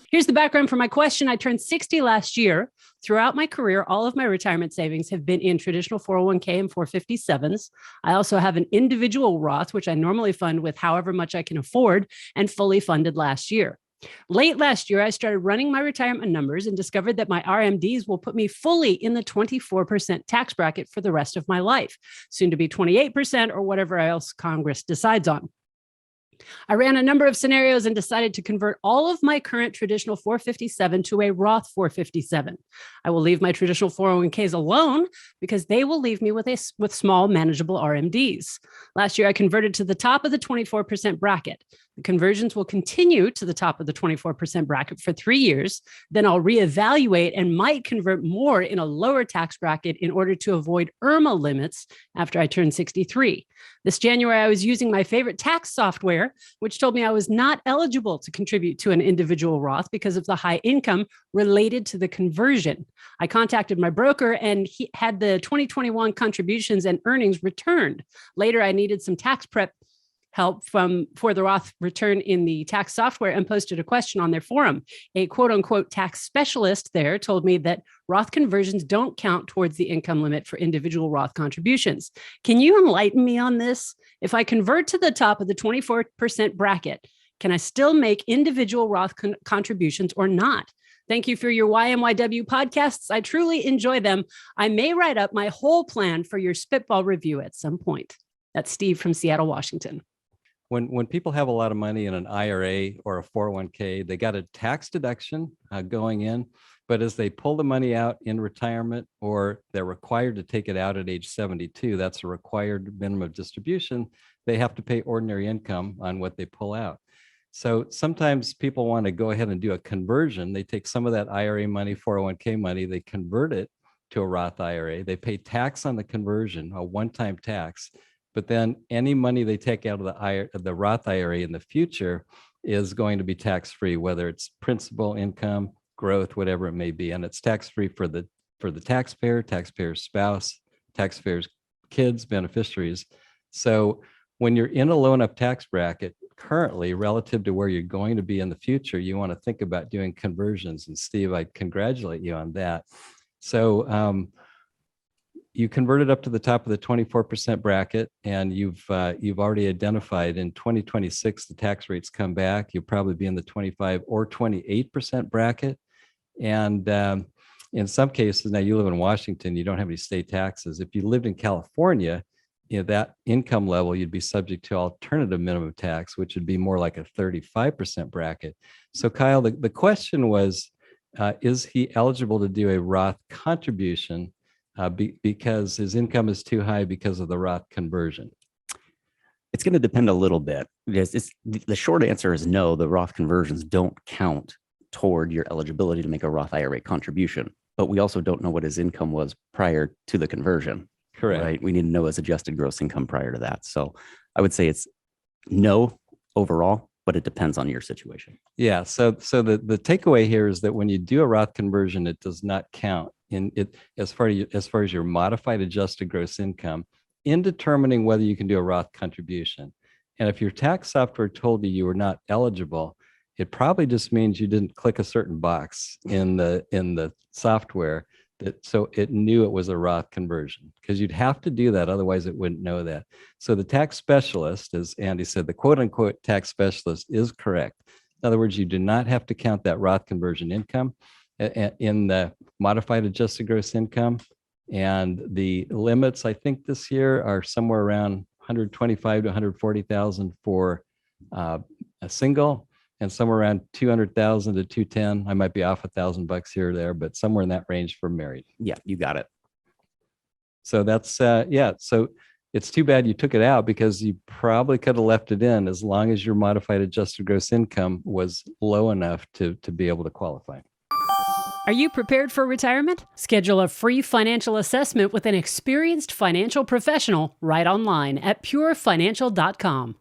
Here's the background for my question. I turned 60 last year. Throughout my career, all of my retirement savings have been in traditional 401k and 457s. I also have an individual Roth, which I normally fund with however much I can afford, and fully funded last year. Late last year, I started running my retirement numbers and discovered that my RMDs will put me fully in the 24% tax bracket for the rest of my life, soon to be 28% or whatever else Congress decides on. I ran a number of scenarios and decided to convert all of my current traditional 457 to a Roth 457. I will leave my traditional 401ks alone because they will leave me with small, manageable RMDs. Last year, I converted to the top of the 24% bracket. The conversions will continue to the top of the 24% bracket for 3 years. Then I'll reevaluate and might convert more in a lower tax bracket in order to avoid IRMA limits after I turn 63. This January, I was using my favorite tax software, which told me I was not eligible to contribute to an individual Roth because of the high income related to the conversion. I contacted my broker and he had the 2021 contributions and earnings returned. Later, I needed some tax prep help for the Roth return in the tax software and posted a question on their forum. A quote unquote tax specialist there told me that Roth conversions don't count towards the income limit for individual Roth contributions. Can you enlighten me on this? If I convert to the top of the 24% bracket, can I still make individual Roth contributions or not? Thank you for your YMYW podcasts. I truly enjoy them. I may write up my whole plan for your spitball review at some point. That's Steve from Seattle, Washington. When people have a lot of money in an IRA or a 401k, they got a tax deduction going in, but as they pull the money out in retirement or they're required to take it out at age 72, that's a required minimum distribution, they have to pay ordinary income on what they pull out. So sometimes people want to go ahead and do a conversion. They take some of that IRA money, 401k money, they convert it to a Roth IRA. They pay tax on the conversion, a one-time tax. But then any money they take out of the Roth IRA in the future is going to be tax-free, whether it's principal, income, growth, whatever it may be. And it's tax-free for the taxpayer, taxpayer's spouse, taxpayer's kids, beneficiaries. So when you're in a low enough tax bracket currently relative to where you're going to be in the future, you want to think about doing conversions. And Steve, I congratulate you on that. So you converted up to the top of the 24% bracket, and you've already identified in 2026 the tax rates come back. You'll probably be in the 25 or 28% bracket, and in some cases, now you live in Washington, you don't have any state taxes. If you lived in California, that income level, you'd be subject to alternative minimum tax, which would be more like a 35% bracket. So Kyle, the question was, is he eligible to do a Roth contribution because his income is too high because of the Roth conversion? It's going to depend a little bit. The short answer is no, the Roth conversions don't count toward your eligibility to make a Roth IRA contribution, but we also don't know what his income was prior to the conversion. Correct. Right? We need to know his adjusted gross income prior to that. So I would say it's no overall, but it depends on your situation. Yeah. So the takeaway here is that when you do a Roth conversion, it does not count in it as far as your modified adjusted gross income in determining whether you can do a Roth contribution. And if your tax software told you were not eligible, it probably just means you didn't click a certain box in the software so it knew it was a Roth conversion, because you'd have to do that, otherwise it wouldn't know that. So the tax specialist, as Andy said, the quote unquote tax specialist is correct. In other words, you do not have to count that Roth conversion income in the modified adjusted gross income. And the limits, I think this year, are somewhere around 125 to 140,000 for a single, and somewhere around 200,000 to 210. I might be off $1,000 here or there, but somewhere in that range for married. Yeah, you got it. So that's So it's too bad you took it out, because you probably could have left it in as long as your modified adjusted gross income was low enough to be able to qualify. Are you prepared for retirement? Schedule a free financial assessment with an experienced financial professional right online at purefinancial.com.